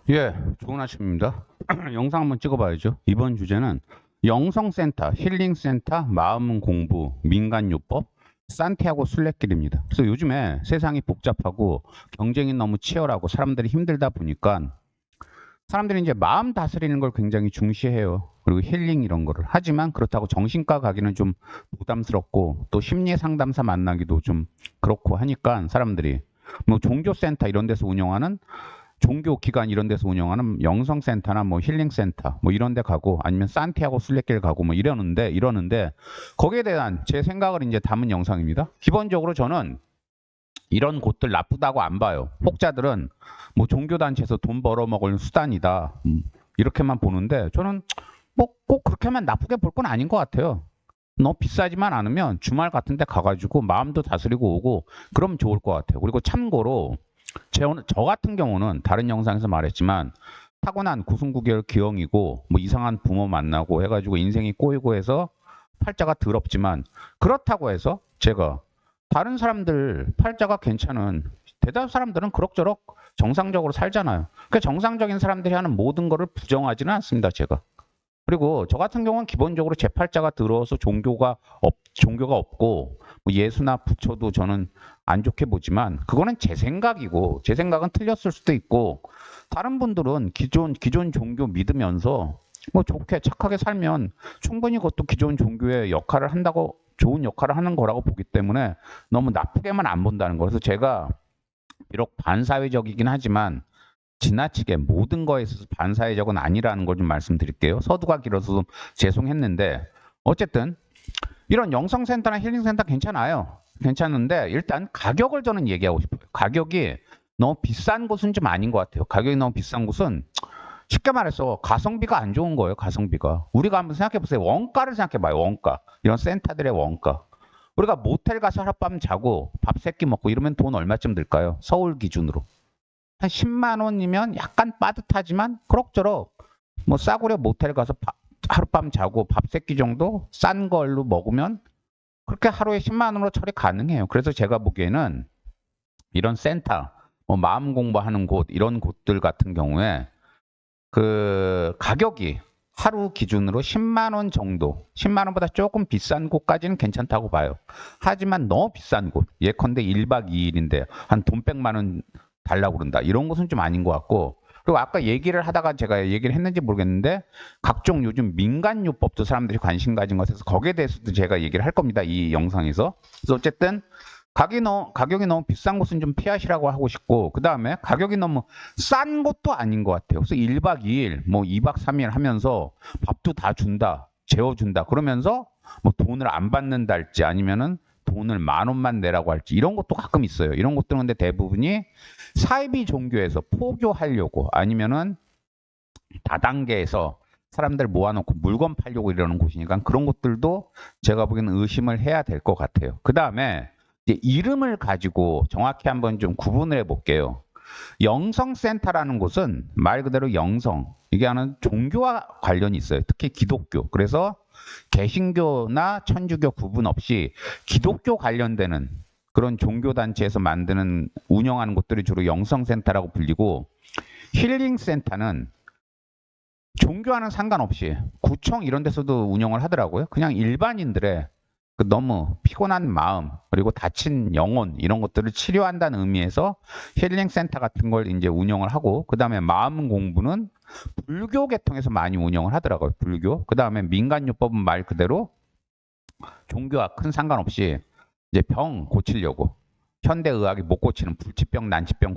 예, 좋은 아침입니다. 영상 한번 찍어봐야죠. 이번 주제는 영성센터, 힐링센터, 마음 공부, 민간요법, 산티아고 순례길입니다. 그래서 요즘에 세상이 복잡하고 경쟁이 너무 치열하고 사람들이 힘들다 보니까 사람들이 이제 마음 다스리는 걸 굉장히 중시해요. 그리고 힐링 이런 거를. 하지만 그렇다고 정신과 가기는 좀 부담스럽고 또 심리 상담사 만나기도 좀 그렇고 하니까 사람들이 뭐 종교센터 이런 데서 운영하는 종교 기관 이런 데서 운영하는 영성센터나 뭐 힐링센터 뭐 이런 데 가고 아니면 산티아고 순례길 가고 뭐 이러는데 거기에 대한 제 생각을 이제 담은 영상입니다. 기본적으로 저는 이런 곳들 나쁘다고 안 봐요. 혹자들은 뭐 종교단체에서 돈 벌어먹을 수단이다. 이렇게만 보는데 저는 뭐 꼭 그렇게만 나쁘게 볼 건 아닌 것 같아요. 너무 비싸지만 않으면 주말 같은 데 가가지고 마음도 다스리고 오고 그럼 좋을 것 같아요. 그리고 참고로 저 같은 경우는 다른 영상에서 말했지만 타고난 구순구결 기형이고 뭐 이상한 부모 만나고 해가지고 인생이 꼬이고 해서 팔자가 더럽지만 그렇다고 해서 제가 다른 사람들 팔자가 괜찮은 대다수 사람들은 그럭저럭 정상적으로 살잖아요. 그러니까 정상적인 사람들이 하는 모든 거를 부정하지는 않습니다, 제가. 그리고 저 같은 경우는 기본적으로 제 팔자가 들어서 종교가 없고 뭐 예수나 부처도 저는 안 좋게 보지만 그거는 제 생각이고 제 생각은 틀렸을 수도 있고 다른 분들은 기존 종교 믿으면서 뭐 좋게 착하게 살면 충분히 그것도 기존 종교의 역할을 한다고 좋은 역할을 하는 거라고 보기 때문에 너무 나쁘게만 안 본다는 거. 그래서 제가 비록 반사회적이긴 하지만 지나치게 모든 거에 있어서 반사회적은 아니라는 걸 좀 말씀드릴게요. 서두가 길어서 좀 죄송했는데 어쨌든 이런 영성센터나 힐링센터 괜찮아요. 괜찮은데 일단 가격을 저는 얘기하고 싶어요. 가격이 너무 비싼 곳은 좀 아닌 것 같아요. 가격이 너무 비싼 곳은 쉽게 말해서 가성비가 안 좋은 거예요. 가성비가. 우리가 한번 생각해 보세요. 원가를 생각해 봐요. 원가. 이런 센터들의 원가. 우리가 모텔 가서 하룻밤 자고 밥 세끼 먹고 이러면 돈 얼마쯤 들까요? 서울 기준으로. 한 10만 원이면 약간 빠듯하지만 그럭저럭 뭐 싸구려 모텔 가서 하룻밤 자고 밥 세끼 정도 싼 걸로 먹으면 그렇게 하루에 10만 원으로 처리 가능해요. 그래서 제가 보기에는 이런 센터, 뭐 마음 공부하는 곳 이런 곳들 같은 경우에 그 가격이 하루 기준으로 10만 원 정도, 10만 원보다 조금 비싼 곳까지는 괜찮다고 봐요. 하지만 너무 비싼 곳, 예컨대 1박 2일인데 한 돈 100만 원 달라고 그런다. 이런 것은 좀 아닌 것 같고 그리고 아까 얘기를 하다가 제가 얘기를 했는지 모르겠는데 각종 요즘 민간요법도 사람들이 관심 가진 것에서 거기에 대해서도 제가 얘기를 할 겁니다. 이 영상에서. 그래서 어쨌든 가격이 너무 비싼 곳은 좀 피하시라고 하고 싶고 그 다음에 가격이 너무 싼 곳도 아닌 것 같아요. 그래서 1박 2일, 뭐 2박 3일 하면서 밥도 다 준다, 재워준다 그러면서 뭐 돈을 안 받는다 할지 아니면은 돈을 10,000원만 내라고 할지 이런 것도 가끔 있어요. 이런 것들은 근데 대부분이 사이비 종교에서 포교하려고 아니면은 다단계에서 사람들 모아놓고 물건 팔려고 이러는 곳이니까 그런 것들도 제가 보기에는 의심을 해야 될 것 같아요. 그 다음에 이름을 가지고 정확히 한번 좀 구분을 해볼게요. 영성센터라는 곳은 말 그대로 영성, 이게 하는 종교와 관련이 있어요. 특히 기독교. 그래서 개신교나 천주교 구분 없이 기독교 관련되는 그런 종교단체에서 운영하는 곳들이 주로 영성센터라고 불리고 힐링센터는 종교와는 상관없이 구청 이런 데서도 운영을 하더라고요. 그냥 일반인들의 그 너무 피곤한 마음 그리고 다친 영혼 이런 것들을 치료한다는 의미에서 힐링센터 같은 걸 이제 운영을 하고 그 다음에 마음 공부는 불교 계통에서 많이 운영을 하더라고요. 불교. 그 다음에 민간요법은 말 그대로 종교와 큰 상관없이 이제 병 고치려고 현대의학이 못 고치는 불치병, 난치병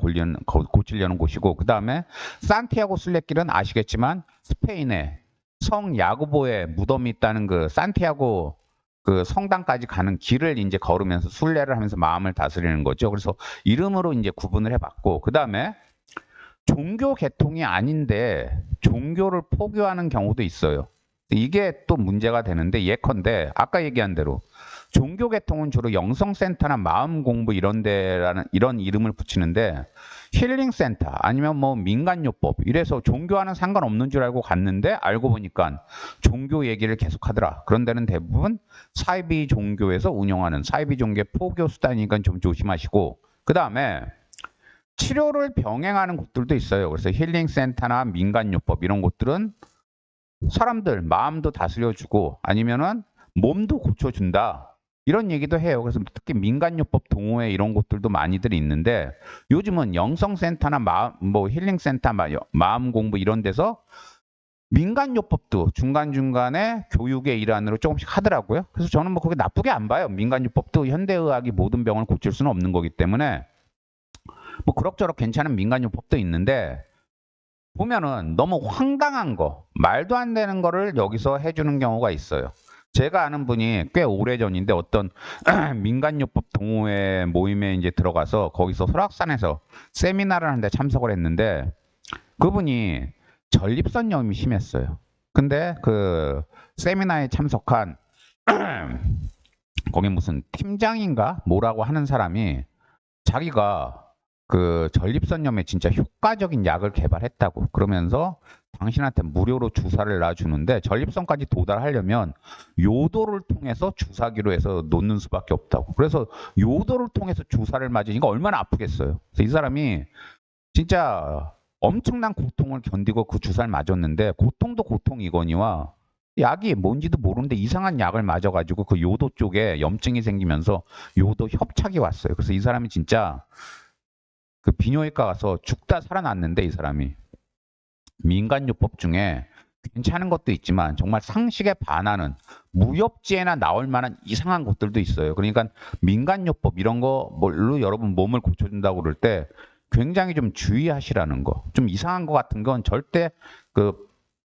고치려는 곳이고 그 다음에 산티아고 순례길은 아시겠지만 스페인에 성 야고보의 무덤이 있다는 그 산티아고 그 성당까지 가는 길을 이제 걸으면서 순례를 하면서 마음을 다스리는 거죠. 그래서 이름으로 이제 구분을 해봤고 그 다음에 종교 계통이 아닌데 종교를 포교하는 경우도 있어요. 이게 또 문제가 되는데 예컨대 아까 얘기한 대로 종교 계통은 주로 영성센터나 마음 공부 이런 데라는 이런 이름을 붙이는데 힐링센터 아니면 뭐 민간요법 이래서 종교와는 상관없는 줄 알고 갔는데 알고 보니까 종교 얘기를 계속 하더라. 그런 데는 대부분 사이비 종교에서 운영하는 사이비 종교의 포교 수단이니까 좀 조심하시고 그 다음에 치료를 병행하는 곳들도 있어요. 그래서 힐링센터나 민간요법 이런 곳들은 사람들 마음도 다스려주고 아니면은 몸도 고쳐준다. 이런 얘기도 해요. 그래서 특히 민간요법 동호회 이런 곳들도 많이들 있는데 요즘은 영성센터나 뭐 힐링센터, 마음 공부 이런 데서 민간요법도 중간중간에 교육의 일환으로 조금씩 하더라고요. 그래서 저는 뭐 그게 나쁘게 안 봐요. 민간요법도 현대의학이 모든 병을 고칠 수는 없는 거기 때문에 뭐 그럭저럭 괜찮은 민간요법도 있는데 보면은 너무 황당한 거, 말도 안 되는 거를 여기서 해주는 경우가 있어요. 제가 아는 분이 꽤 오래전인데 어떤 민간요법 동호회 모임에 이제 들어가서 거기서 설악산에서 세미나를 하는데 참석을 했는데 그분이 전립선염이 심했어요. 근데 그 세미나에 참석한 거기 무슨 팀장인가 뭐라고 하는 사람이 자기가 그 전립선염에 진짜 효과적인 약을 개발했다고 그러면서 당신한테 무료로 주사를 놔주는데 전립선까지 도달하려면 요도를 통해서 주사기로 해서 놓는 수밖에 없다고. 그래서 요도를 통해서 주사를 맞으니까 얼마나 아프겠어요. 그래서 이 사람이 진짜 엄청난 고통을 견디고 그 주사를 맞았는데 고통도 고통이거니와 약이 뭔지도 모르는데 이상한 약을 맞아가지고 그 요도 쪽에 염증이 생기면서 요도 협착이 왔어요. 그래서 이 사람이 진짜 그 비뇨기과 가서 죽다 살아났는데 이 사람이 민간요법 중에 괜찮은 것도 있지만 정말 상식에 반하는 무협지에나 나올 만한 이상한 것들도 있어요. 그러니까 민간요법 이런 거로 여러분 몸을 고쳐준다고 그럴 때 굉장히 좀 주의하시라는 거. 좀 이상한 거 같은 건 절대 그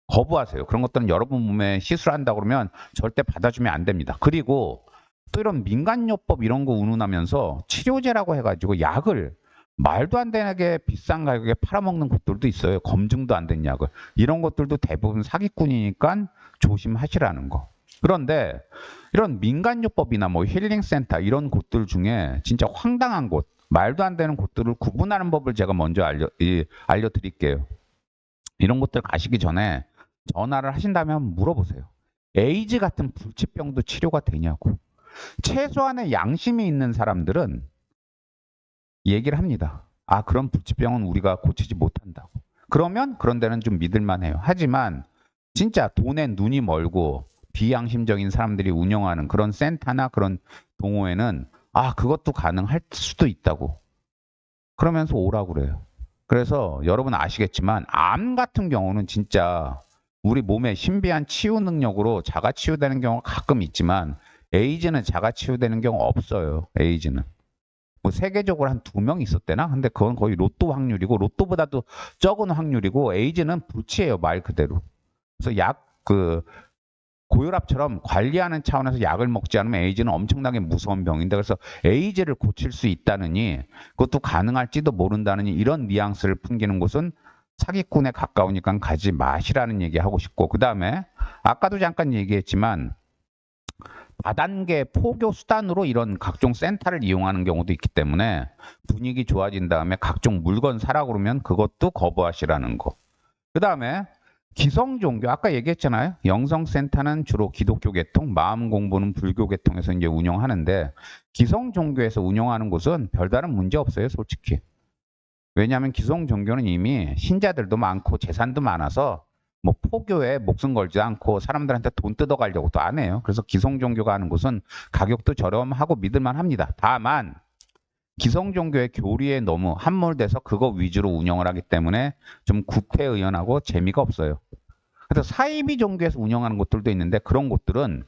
거부하세요. 그런 것들은 여러분 몸에 시술한다고 그러면 절대 받아주면 안 됩니다. 그리고 또 이런 민간요법 이런 거 운운하면서 치료제라고 해가지고 약을 말도 안 되게 비싼 가격에 팔아먹는 곳들도 있어요. 검증도 안 된 약을. 이런 것들도 대부분 사기꾼이니까 조심하시라는 거. 그런데 이런 민간요법이나 뭐 힐링센터 이런 곳들 중에 진짜 황당한 곳, 말도 안 되는 곳들을 구분하는 법을 제가 먼저 알려드릴게요. 이런 곳들 가시기 전에 전화를 하신다면 물어보세요. 에이즈 같은 불치병도 치료가 되냐고. 최소한의 양심이 있는 사람들은 얘기를 합니다. 아, 그런 불치병은 우리가 고치지 못한다고. 그러면 그런 데는 좀 믿을만해요. 하지만 진짜 돈에 눈이 멀고 비양심적인 사람들이 운영하는 그런 센터나 그런 동호회는 아, 그것도 가능할 수도 있다고. 그러면서 오라고 그래요. 그래서 여러분 아시겠지만 암 같은 경우는 진짜 우리 몸의 신비한 치유 능력으로 자가 치유되는 경우가 가끔 있지만 에이즈는 자가 치유되는 경우 없어요. 에이즈는. 뭐 세계적으로 한 2명 있었대나? 근데 그건 거의 로또 확률이고 로또보다도 적은 확률이고 에이즈는 불치예요. 말 그대로. 그래서 고혈압처럼 관리하는 차원에서 약을 먹지 않으면 에이즈는 엄청나게 무서운 병인데 그래서 에이즈를 고칠 수 있다느니 그것도 가능할지도 모른다느니 이런 뉘앙스를 풍기는 곳은 사기꾼에 가까우니까 가지 마시라는 얘기 하고 싶고 그 다음에 아까도 잠깐 얘기했지만 다단계 포교 수단으로 이런 각종 센터를 이용하는 경우도 있기 때문에 분위기 좋아진 다음에 각종 물건 사라 그러면 그것도 거부하시라는 거. 그 다음에 기성종교 아까 얘기했잖아요. 영성센터는 주로 기독교 계통, 마음 공부는 불교 계통에서 이제 운영하는데 기성종교에서 운영하는 곳은 별다른 문제 없어요, 솔직히. 왜냐하면 기성종교는 이미 신자들도 많고 재산도 많아서 뭐 포교에 목숨 걸지 않고 사람들한테 돈 뜯어가려고도 안 해요. 그래서 기성종교가 하는 곳은 가격도 저렴하고 믿을만 합니다. 다만 기성종교의 교리에 너무 함몰돼서 그거 위주로 운영을 하기 때문에 좀 구태의연하고 재미가 없어요. 그래서 사이비 종교에서 운영하는 곳들도 있는데 그런 곳들은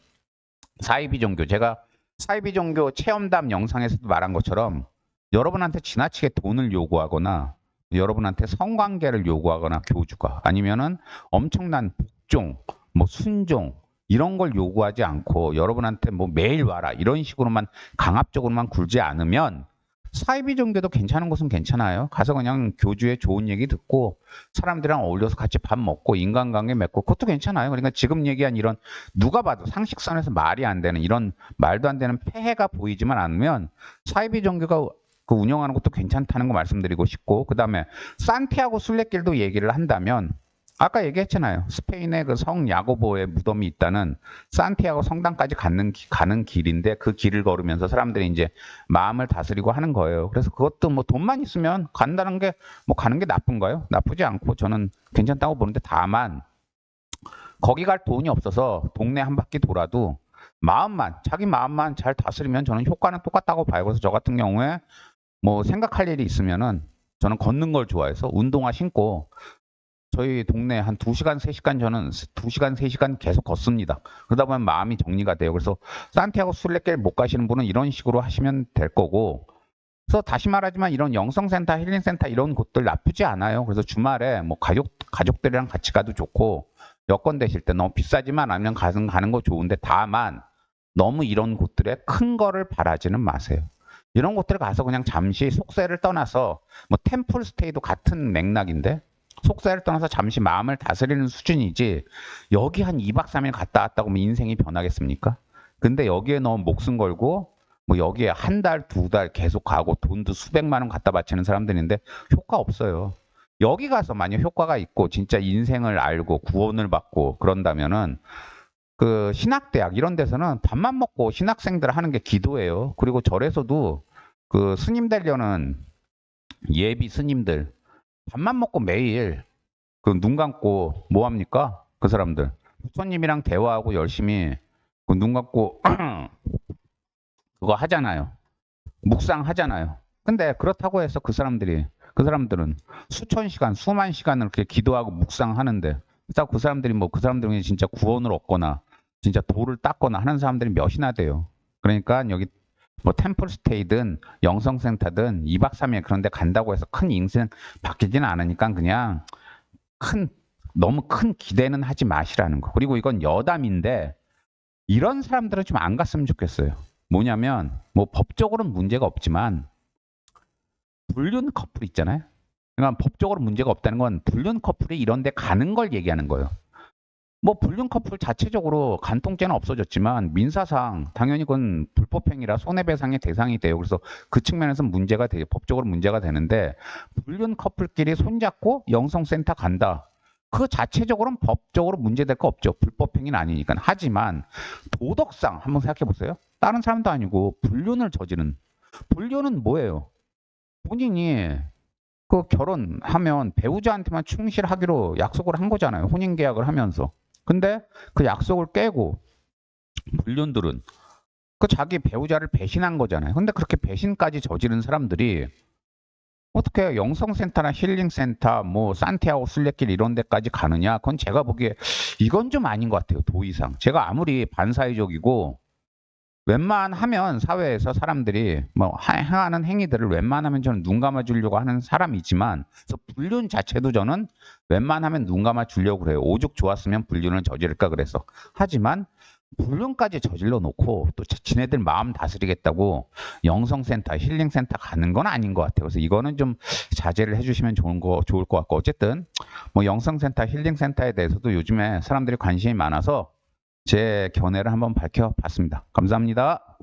사이비 종교, 제가 사이비 종교 체험담 영상에서도 말한 것처럼 여러분한테 지나치게 돈을 요구하거나 여러분한테 성관계를 요구하거나 교주가 아니면은 엄청난 복종, 뭐 순종 이런 걸 요구하지 않고 여러분한테 뭐 매일 와라 이런 식으로만 강압적으로만 굴지 않으면 사이비 종교도 괜찮은 곳은 괜찮아요. 가서 그냥 교주의 좋은 얘기 듣고 사람들이랑 어울려서 같이 밥 먹고 인간관계 맺고 그것도 괜찮아요. 그러니까 지금 얘기한 이런 누가 봐도 상식선에서 말이 안 되는 이런 말도 안 되는 폐해가 보이지만 않으면 사이비 종교가 그 운영하는 것도 괜찮다는 거 말씀드리고 싶고 그 다음에 산티아고 순례길도 얘기를 한다면 아까 얘기했잖아요. 스페인의 그 성 야고보의 무덤이 있다는 산티아고 성당까지 가는 길인데 그 길을 걸으면서 사람들이 이제 마음을 다스리고 하는 거예요. 그래서 그것도 뭐 돈만 있으면 간다는 게 뭐 가는 게 나쁜가요? 나쁘지 않고 저는 괜찮다고 보는데 다만 거기 갈 돈이 없어서 동네 한 바퀴 돌아도 자기 마음만 잘 다스리면 저는 효과는 똑같다고 봐요. 그래서 저 같은 경우에 뭐 생각할 일이 있으면은 저는 걷는 걸 좋아해서 운동화 신고 저희 동네 한 2시간, 3시간 저는 2시간, 3시간 계속 걷습니다. 그러다 보면 마음이 정리가 돼요. 그래서 산티아고 순례길 못 가시는 분은 이런 식으로 하시면 될 거고. 그래서 다시 말하지만 이런 영성센터, 힐링센터 이런 곳들 나쁘지 않아요. 그래서 주말에 뭐 가족들이랑 같이 가도 좋고 여건 되실 때 너무 비싸지만 않으면 가는 거 좋은데 다만 너무 이런 곳들에 큰 거를 바라지는 마세요. 이런 곳들 가서 그냥 잠시 속세를 떠나서 뭐 템플 스테이도 같은 맥락인데 속세를 떠나서 잠시 마음을 다스리는 수준이지 여기 한 2박 3일 갔다 왔다고 뭐 인생이 변하겠습니까? 근데 여기에 너무 목숨 걸고 뭐 여기에 한 달, 2달 계속 가고 돈도 수백만 원 갖다 바치는 사람들인데 효과 없어요. 여기 가서 만약 효과가 있고 진짜 인생을 알고 구원을 받고 그런다면은 그 신학대학 이런 데서는 밥만 먹고 신학생들 하는 게 기도예요. 그리고 절에서도 그 스님 되려는 예비 스님들 밥만 먹고 매일 그 눈 감고 뭐 합니까? 그 사람들 부처님이랑 대화하고 열심히 그 눈 감고 그거 하잖아요. 묵상하잖아요. 근데 그렇다고 해서 그 사람들은 수천 시간, 수만 시간을 그렇게 기도하고 묵상하는데 그 사람들이 뭐 그 사람들이 진짜 구원을 얻거나 진짜 도를 닦거나 하는 사람들이 몇이나 돼요. 그러니까 여기 뭐 템플스테이든 영성센터든 2박 3일 그런 데 간다고 해서 큰 인생 바뀌지는 않으니까 그냥 큰 너무 큰 기대는 하지 마시라는 거. 그리고 이건 여담인데 이런 사람들은 좀 안 갔으면 좋겠어요. 뭐냐면 뭐 법적으로는 문제가 없지만 불륜 커플 있잖아요. 그러니까 법적으로 문제가 없다는 건 불륜 커플이 이런 데 가는 걸 얘기하는 거예요. 뭐 불륜 커플 자체적으로 간통죄는 없어졌지만 민사상 당연히 그건 불법행위라 손해배상의 대상이 돼요. 그래서 그 측면에서 문제가 돼요. 법적으로 문제가 되는데 불륜 커플끼리 손잡고 영성센터 간다. 그 자체적으로는 법적으로 문제될 거 없죠. 불법행위는 아니니까. 하지만 도덕상 한번 생각해 보세요. 다른 사람도 아니고 불륜을 저지른 불륜은 뭐예요? 본인이 그 결혼하면 배우자한테만 충실하기로 약속을 한 거잖아요. 혼인 계약을 하면서. 근데 그 약속을 깨고 불륜들은 그 자기 배우자를 배신한 거잖아요. 근데 그렇게 배신까지 저지른 사람들이 어떻게 영성센터나 힐링센터, 뭐 산티아고 순례길 이런 데까지 가느냐? 그건 제가 보기에 이건 좀 아닌 것 같아요. 도의상. 제가 아무리 반사회적이고 웬만하면 사회에서 사람들이 뭐 행하는 행위들을 웬만하면 저는 눈 감아주려고 하는 사람이지만 그래서 불륜 자체도 저는 웬만하면 눈 감아주려고 그래요. 오죽 좋았으면 불륜을 저지를까 그래서. 하지만 불륜까지 저질러 놓고 또 지네들 마음 다스리겠다고 영성센터, 힐링센터 가는 건 아닌 것 같아요. 그래서 이거는 좀 자제를 해주시면 좋을 것 같고 어쨌든 뭐 영성센터, 힐링센터에 대해서도 요즘에 사람들이 관심이 많아서 제 견해를 한번 밝혀봤습니다. 감사합니다.